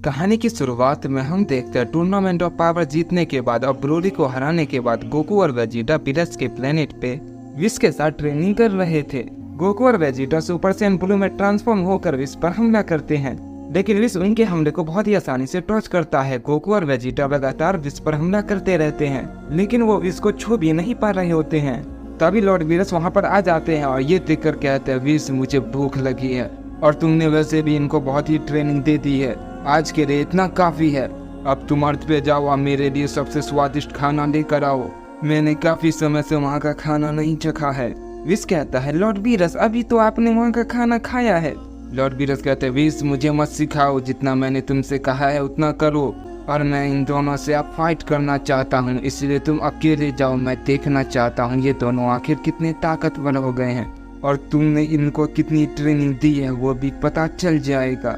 कहानी की शुरुआत में हम देखते हैं टूर्नामेंट ऑफ पावर जीतने के बाद और ब्रोली को हराने के बाद गोकू और वेजिटा विरस के प्लेनेट पे विश के साथ ट्रेनिंग कर रहे थे। गोकू और वेजिटा सुपर सैयन ब्लू में ट्रांसफॉर्म होकर विश पर हमला करते हैं, लेकिन विश उनके हमले को बहुत ही आसानी से टॉच करता है। गोकू और वेजिटा लगातार विश पर हमला करते रहते हैं, लेकिन वो विश को छू भी नहीं पा रहे होते हैं। तभी लॉर्ड वीरस वहाँ पर आ जाते हैं और ये देखकर कहते हैं, विश मुझे भूख लगी है और तुमने वैसे भी इनको बहुत ही ट्रेनिंग दे दी है, आज के लिए इतना काफी है। अब तुम अर्थ पे जाओ और मेरे लिए सबसे स्वादिष्ट खाना लेकर आओ, मैंने काफी समय से वहाँ का खाना नहीं चखा है। विश कहता है, लॉर्ड वीरस अभी तो आपने वहाँ का खाना खाया है। लॉर्ड वीरस कहते हैं, विश मुझे मत सिखाओ, जितना मैंने तुमसे कहा है उतना करो, और मैं इन दोनों से अब फाइट करना चाहता हूँ, इसलिए तुम अकेले जाओ, मैं देखना चाहता हूँ ये दोनों आखिर कितने ताकतवर हो गए हैं और तुमने इनको कितनी ट्रेनिंग दी है वो भी पता चल जाएगा।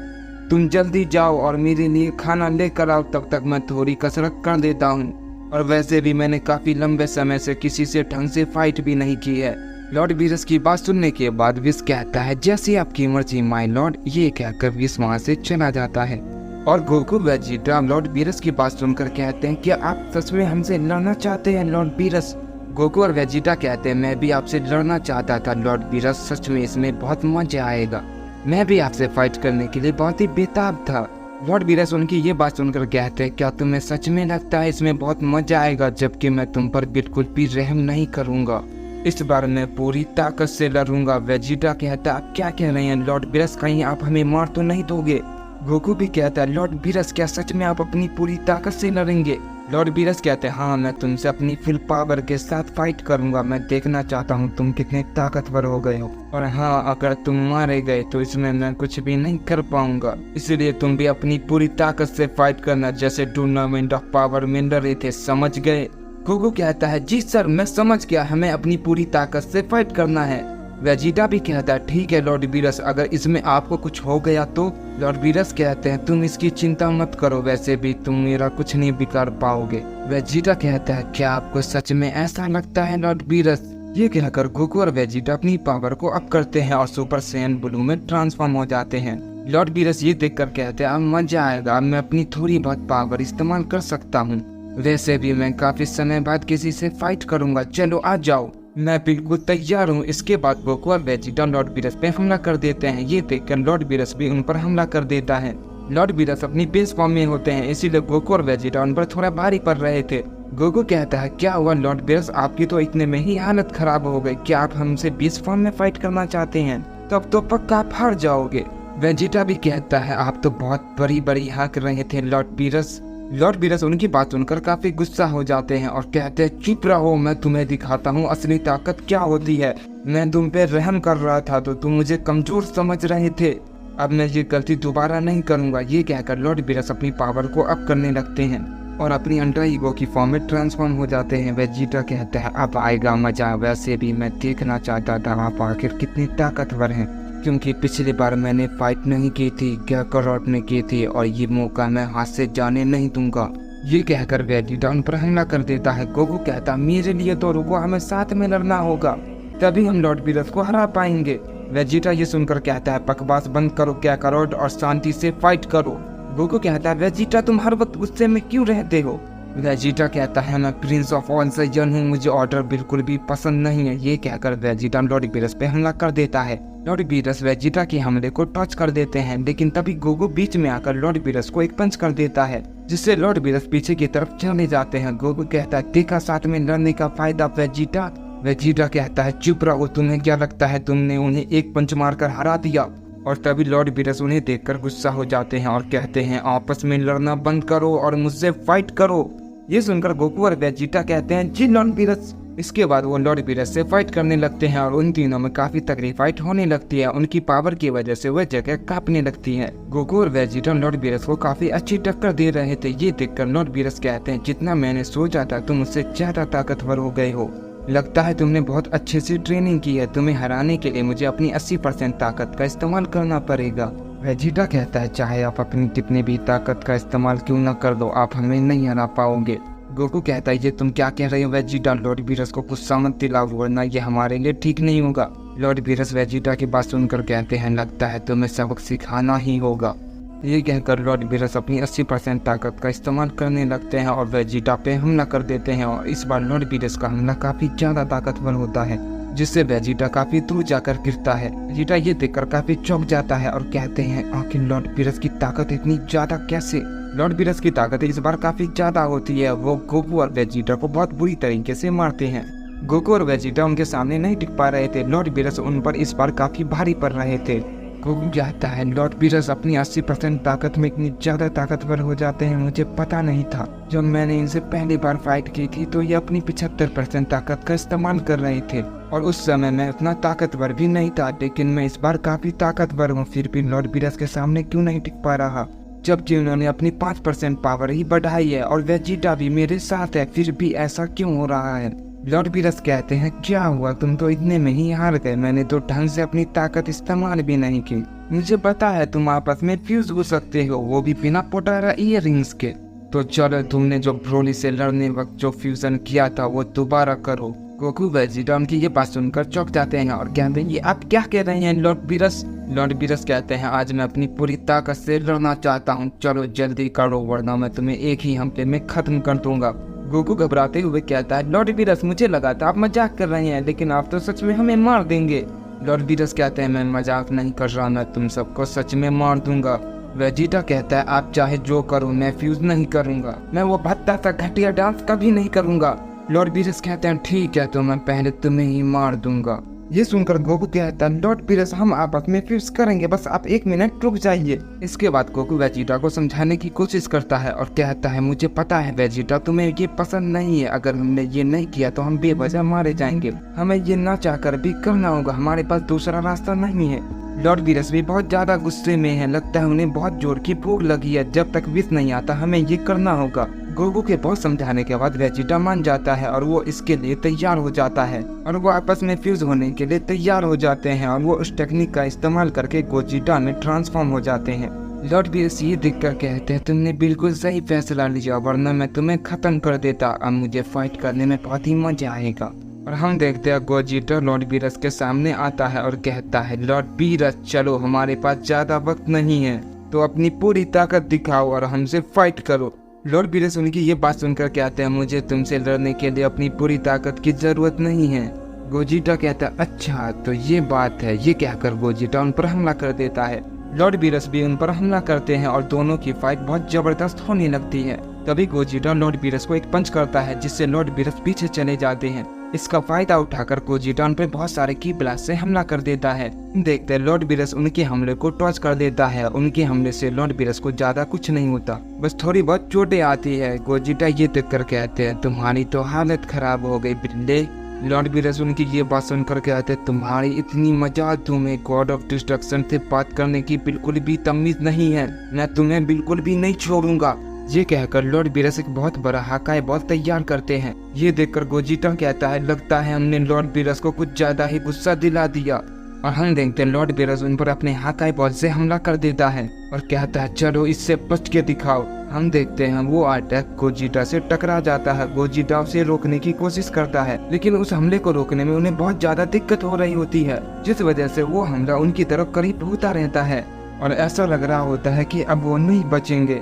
तुम जल्दी जाओ और मेरे लिए खाना लेकर आओ, तब तक मैं थोड़ी कसरत कर देता हूँ, और वैसे भी मैंने काफी लंबे समय से किसी से ढंग से फाइट भी नहीं की है। लॉर्ड वीरस की बात सुनने के बाद विश कहता है, जैसे आपकी मर्जी माय लॉर्ड। ये कहकर विश वहाँ से चला जाता है और गोकू वेजिटा लॉर्ड वीरस की बात सुनकर कहते हैं, क्या आप सच में हमसे लड़ना चाहते हैं लॉर्ड वीरस? गोकू और वेजिटा कहते हैं, मैं भी आपसे लड़ना चाहता था लॉर्ड वीरस, सच में इसमें बहुत मजा आएगा, मैं भी आपसे फाइट करने के लिए बहुत ही बेताब था। लॉर्ड वीरस उनकी ये बात सुनकर कहते हैं, क्या तुम्हें सच में लगता है इसमें बहुत मजा आएगा, जबकि मैं तुम पर बिल्कुल भी रहम नहीं करूंगा, इस बार मैं पूरी ताकत से लड़ूंगा। वेजिटा कहता है, आप क्या कह रहे हैं लॉर्ड वीरस, कहीं आप हमें मार तो नहीं दोगे? गोकू भी कहता है, लॉर्ड वीरस क्या सच में आप अपनी पूरी ताकत से लड़ेंगे? लॉर्ड वीरस कहते हैं, हाँ मैं तुमसे अपनी फुल पावर के साथ फाइट करूंगा, मैं देखना चाहता हूँ तुम कितने ताकतवर हो गए हो, और हाँ अगर तुम मारे गए तो इसमें मैं कुछ भी नहीं कर पाऊंगा, इसलिए तुम भी अपनी पूरी ताकत से फाइट करना, जैसे टूर्नामेंट ऑफ पावर में लड़ थे, समझ गए? गोकू कहता है, जी सर मैं समझ गया, हमें अपनी पूरी ताकत से फाइट करना है। वेजिटा भी कहता है, ठीक है लॉर्ड वीरस, अगर इसमें आपको कुछ हो गया तो? लॉर्ड वीरस कहते हैं, तुम इसकी चिंता मत करो, वैसे भी तुम मेरा कुछ नहीं बिगाड़ पाओगे। वेजिटा कहता है, क्या आपको सच में ऐसा लगता है लॉर्ड वीरस? ये कहकर गोकू और वेजिटा अपनी पावर को अप करते हैं और सुपर सैयन ब्लू में ट्रांसफॉर्म हो जाते हैं। लॉर्ड वीरस ये देखकर कहते हैं, अब मजा आएगा, मैं अपनी थोड़ी बहुत पावर इस्तेमाल कर सकता हूँ, वैसे भी मैं काफी समय बाद किसी से फाइट करूंगा, चलो आ जाओ, मैं बिल्कुल तैयार हूँ। इसके बाद गोकू और वेजिटा लॉर्ड वीरस पे हमला कर देते हैं। ये देखकर लॉर्ड वीरस भी उन पर हमला कर देता है। लॉर्ड वीरस अपनी बेस फॉर्म में होते हैं, इसीलिए गोकू और वेजिटा उन पर थोड़ा भारी पड़ रहे थे। गोकू कहता है, क्या हुआ लॉर्ड वीरस, आपकी तो इतने में ही हालत खराब हो गई, क्या आप हमसे बेस फॉर्म में फाइट करना चाहते हैं? तब तो पक्का आप हार जाओगे। वेजिटा भी कहता है, आप तो बहुत बड़ी बड़ी हाँक रहे थे लॉर्ड वीरस। लॉर्ड वीरस उनकी बात सुनकर काफी गुस्सा हो जाते हैं और कहते हैं, चुप रहो, मैं तुम्हें दिखाता हूँ असली ताकत क्या होती है, मैं तुम पे रहम कर रहा था तो तुम मुझे कमजोर समझ रहे थे, अब मैं ये गलती दोबारा नहीं करूंगा। ये कहकर लॉर्ड वीरस अपनी पावर को अप करने लगते हैं और अपनी अंडर ईगो की फॉर्म में ट्रांसफॉर्म हो जाते हैं। वेजिटा कहता है, अब आएगा मजा, वैसे भी मैं देखना चाहता था आप आखिर कितने ताकतवर हैं, क्योंकि पिछली बार मैंने फाइट नहीं की थी, गैकारोट ने की थी, और ये मौका मैं हाथ से जाने नहीं दूंगा। ये कहकर वेजिटा उन पर हमला कर देता है। गोकू कहता, मेरे लिए तो रुको, हमें साथ में लड़ना होगा, तभी हम लॉर्ड वीरस को हरा पाएंगे। वेजिटा ये सुनकर कहता है, बकवास बंद करो गैकारोट और शांति से फाइट करो। गोकू कहता है, वेजिटा तुम हर वक्त गुस्से में क्यों रहते हो? वेजिटा कहता है, मैं प्रिंस ऑफ ऑल सैयन हूँ, मुझे ऑर्डर बिल्कुल भी पसंद नहीं है। ये कहकर वेजिटा लॉर्ड वीरस पे हमला कर देता है। लॉर्ड वीरस वेजिटा के हमले को टच कर देते हैं, लेकिन तभी गोकू बीच में आकर लॉर्ड वीरस को एक पंच कर देता है, जिससे लॉर्ड वीरस पीछे की तरफ चले जाते हैं। गोकू कहता है, देखा साथ में लड़ने का फायदा वेजिटा? वेजिटा कहता है, चुप रहो, तुम्हें क्या लगता है तुमने उन्हें एक पंच मारकर हरा दिया? और तभी लॉर्ड वीरस उन्हें देखकर गुस्सा हो जाते हैं और कहते हैं, आपस में लड़ना बंद करो और मुझसे फाइट करो। ये सुनकर गोकू और वेजिटा कहते हैं, जी लॉर्ड वीरस। इसके बाद वो लॉर्ड वीरस से फाइट करने लगते हैं और उन तीनों में काफी तगड़ी फाइट होने लगती है। उनकी पावर की वजह से वह जगह कांपने लगती है। गोकू और वेजिटा लॉर्ड वीरस को काफी अच्छी टक्कर दे रहे थे। ये देखकर लॉर्ड वीरस कहते हैं, जितना मैंने सोचा था तुम मुझसे ज्यादा ताकतवर हो गए हो, लगता है तुमने बहुत अच्छे से ट्रेनिंग की है, तुम्हें हराने के लिए मुझे अपनी 80% ताकत का इस्तेमाल करना पड़ेगा। वेजिटा कहता है, चाहे आप अपनी कितनी भी ताकत का इस्तेमाल क्यों न कर दो, आप हमें नहीं हरा पाओगे। गोकू कहता है, ये तुम क्या कह रहे हो वेजिटा, लॉर्ड वीरस को गुस्सा मत दिलाओ, वरना ये हमारे लिए ठीक नहीं होगा। लॉर्ड वीरस वेजिटा की बात सुनकर कहते हैं, लगता है तुम्हें सबक सिखाना ही होगा। ये कहकर लॉर्ड बीरस अपनी 80% ताकत का इस्तेमाल करने लगते हैं और वेजिटा पे हमला कर देते हैं। और इस बार लॉर्ड बीरस का हमला काफी ज्यादा ताकतवर होता है, जिससे वेजिटा काफी दूर जाकर गिरता है। वेजिटा ये देखकर काफी चौंक जाता है और कहते हैं आखिर लॉर्ड बीरस की ताकत इतनी ज्यादा कैसे। लॉर्ड बीरस की ताकत इस बार काफी ज्यादा होती है। वो गोकू और वेजिटा को बहुत बुरी तरीके से मारते हैं। गोकू और वेजिटा उनके सामने नहीं टिक पा रहे थे। लॉर्ड बीरस उन पर इस बार काफी भारी पड़ रहे थे। गोकू कहता है लॉर्ड बीरस अपनी 80% ताकत में इतनी ज्यादा ताकतवर हो जाते हैं, मुझे पता नहीं था। जब मैंने इनसे पहली बार फाइट की थी तो ये अपनी 75% ताकत का इस्तेमाल कर रहे थे और उस समय मैं उतना ताकतवर भी नहीं था, लेकिन मैं इस बार काफी ताकतवर हूँ। फिर भी लॉर्ड बीरस के सामने क्यों नहीं टिक पा रहा, जबकि उन्होंने अपनी 5% पावर ही बढ़ाई है और वेजिटा भी मेरे साथ है, फिर भी ऐसा क्यों हो रहा है। लॉर्ड बीरस कहते हैं क्या हुआ, तुम तो इतने में ही हार गए, मैंने तो ढंग से अपनी ताकत इस्तेमाल भी नहीं की। मुझे पता है तुम आपस में फ्यूज हो सकते हो, वो भी बिना पोटारा इयररिंग्स के। तो चलो तुमने जो ब्रोली से लड़ने वक्त जो फ्यूजन किया था वो दोबारा करो। गोकू वेजिटा उनकी ये बात सुनकर चौंक जाते हैं और कहते हैं ये आप क्या कह रहे हैं लॉर्ड बीरस। लॉर्ड बीरस कहते हैं आज मैं अपनी पूरी ताकत से लड़ना चाहता हूँ, चलो जल्दी करो वरना मैं तुम्हें एक ही हमले में खत्म कर दूंगा। गोकू घबराते हुए कहता है लॉर्ड बीरस मुझे लगा था आप मजाक कर रहे हैं, लेकिन आप तो सच में हमें मार देंगे। लॉर्ड बीरस कहते हैं मैं मजाक नहीं कर रहा, मैं तुम सबको सच में मार दूंगा। वेजिटा कहता है आप चाहे जो करो मैं फ्यूज नहीं करूंगा, मैं वो भद्दा सा घटिया डांस कभी नहीं करूंगा। लॉर्ड बीरस कहते हैं ठीक है तो मैं पहले तुम्हें ही मार दूंगा। ये सुनकर गोकू कहता है लॉर्ड बीरस हम आपस में फ्यूज करेंगे, बस आप 1 मिनट रुक जाइए। इसके बाद गोकू वेजिटा को समझाने की कोशिश करता है और कहता है मुझे पता है वेजिटा तुम्हें ये पसंद नहीं है, अगर हमने ये नहीं किया तो हम बेवजह मारे जाएंगे, हमें ये ना चाहकर भी करना होगा, हमारे पास दूसरा रास्ता नहीं है। लॉर्ड बीरस भी बहुत ज्यादा गुस्से में है, लगता है उन्हें बहुत जोर की भूख लगी है, जब तक विष नहीं आता हमें ये करना होगा। गोकू के बहुत समझाने के बाद वेजिटा मान जाता है और वो इसके लिए तैयार हो जाता है और वो आपस में फ्यूज होने के लिए तैयार हो जाते हैं और वो उस टेक्निक का इस्तेमाल करके गोजिटा में ट्रांसफॉर्म हो जाते हैं। लॉर्ड बीरस ये देखकर कहते हैं तुमने बिल्कुल सही फैसला लिया, वरना मैं तुम्हें खत्म कर देता, अब मुझे फाइट करने में बहुत ही मजा आएगा। और हम देखते हैं गोजिटा लॉर्ड बीरस के सामने आता है और कहता है लॉर्ड बीरस चलो हमारे पास ज्यादा वक्त नहीं है, तो अपनी पूरी ताकत दिखाओ और हमसे फाइट करो। लॉर्ड बीरस उनकी ये बात सुनकर कहते हैं मुझे तुमसे लड़ने के लिए अपनी पूरी ताकत की जरूरत नहीं है। गोजिटा कहता है अच्छा तो ये बात है। ये कहकर गोजिटा उन पर हमला कर देता है। लॉर्ड बीरस भी उन पर हमला करते हैं और दोनों की फाइट बहुत जबरदस्त होने लगती है। तभी गोजिटा लॉर्ड बीरस को एक पंच करता है जिससे लॉर्ड बीरस पीछे चले जाते हैं। इसका फायदा उठाकर गोजिटा उन पर बहुत सारे की ब्लास्ट से हमला कर देता है। देखते लॉर्ड बीरस उनके हमले को टॉर्च कर देता है। उनके हमले से लॉर्ड बीरस को ज्यादा कुछ नहीं होता, बस थोड़ी बहुत चोटें आती है। गोजिटा ये देखकर कहते हैं तुम्हारी तो हालत खराब हो गई बिल्ले। लॉर्ड बीरस उनकी ये बात सुनकर कहते हैं तुम्हारी इतनी मजाक, तुम्हें गॉड ऑफ डिस्ट्रक्शन से बात करने की बिल्कुल भी तमीज नहीं है, मैं तुम्हें बिल्कुल भी नहीं छोड़ूंगा। ये कहकर लॉर्ड बीरस एक बहुत बड़ा हाकाई बॉल तैयार करते हैं। ये देखकर गोजिटा कहता है लगता है हमने लॉर्ड बीरस को कुछ ज्यादा ही गुस्सा दिला दिया। और हम देखते हैं लॉर्ड बीरस उन पर अपने हाकाई बॉल से हमला कर देता है और कहता है चलो इससे बच के दिखाओ। हम देखते हैं वो अटैक गोजिटा से टकरा जाता है। गोजिटा उसे रोकने की कोशिश करता है, लेकिन उस हमले को रोकने में उन्हें बहुत ज्यादा दिक्कत हो रही होती है, जिस वजह से वो हमला उनकी तरफ करीब होता रहता है और ऐसा लग रहा होता है कि अब वो नहीं बचेंगे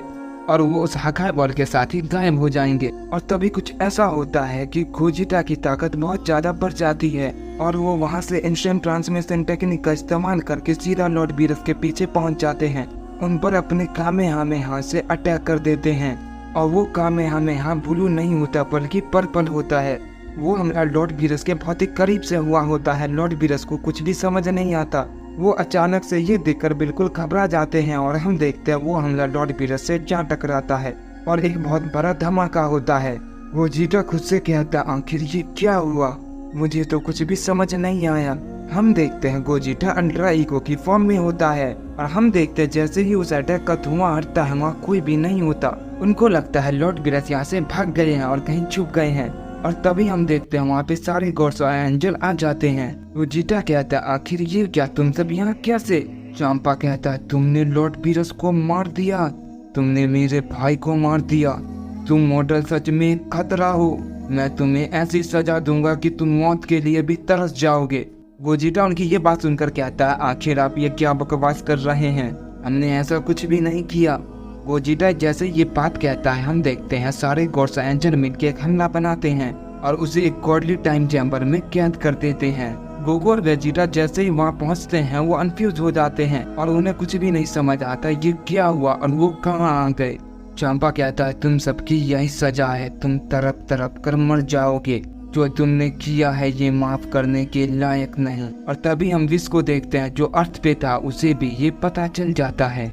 और वो उस हाकाई बॉल के साथ ही गायब हो जाएंगे। और तभी कुछ ऐसा होता है कि गोजिटा की ताकत बहुत ज्यादा बढ़ जाती है और वो वहाँ से इंस्टेंट ट्रांसमिशन टेक्निक का इस्तेमाल करके सीधा लॉर्ड बीरस के पीछे पहुँच जाते हैं। उन पर अपने कामेहामेहा से अटैक कर देते हैं और वो कामेहामेहा ब्लू नहीं होता बल्कि पर्पल होता है। वो हमला लॉर्ड बीरस के बहुत ही करीब से हुआ होता है। लॉर्ड बीरस को कुछ भी समझ नहीं आता, वो अचानक से ये देखकर बिल्कुल घबरा जाते हैं और हम देखते हैं वो हमला लॉर्ड बीरस से जा टकराता है और एक बहुत बड़ा धमाका होता है। गोजिटा खुद से कहता आखिर ये क्या हुआ, मुझे तो कुछ भी समझ नहीं आया। हम देखते हैं गोजिटा अल्ट्रा ईगो की फॉर्म में होता है और हम देखते हैं जैसे ही उस अटैक का धुआं हटता है वहाँ कोई भी नहीं होता। उनको लगता है लॉर्ड बीरस यहाँ से भाग गए हैं और कहीं छुप गए हैं और तभी हम देखते हैं वहाँ पे सारे गॉड्स और एंजल आ जाते हैं। गोजिटा कहता है आखिर ये क्या, तुम सब यहाँ कैसे। चांपा कहता है तुमने लॉर्ड बीरस को मार दिया, तुमने मेरे भाई को मार दिया, तुम मॉडल सच में खतरा हो, मैं तुम्हें ऐसी सजा दूंगा कि तुम मौत के लिए भी तरस जाओगे। गोजिटा उनकी ये बात सुनकर कहता है आखिर आप ये क्या बकवास कर रहे हैं, हमने ऐसा कुछ भी नहीं किया। गोजिटा जैसे ये बात कहता है, हम देखते हैं सारे गॉड्स एंजल मिलकर एक हमला बनाते हैं और उसे एक गॉडली टाइम चैम्बर में कैद कर देते हैं। गोकू और वेजिटा जैसे ही वहाँ पहुँचते हैं वो कंफ्यूज हो जाते हैं और उन्हें कुछ भी नहीं समझ आता ये क्या हुआ और वो कहाँ आ गए। चंपा कहता है तुम सबकी यही सजा है, तुम तड़प तड़प कर मर जाओगे। जो तुमने किया है ये माफ करने के लायक नहीं। और तभी हम विश को देखते हैं जो अर्थ पे था, उसे भी ये पता चल जाता है।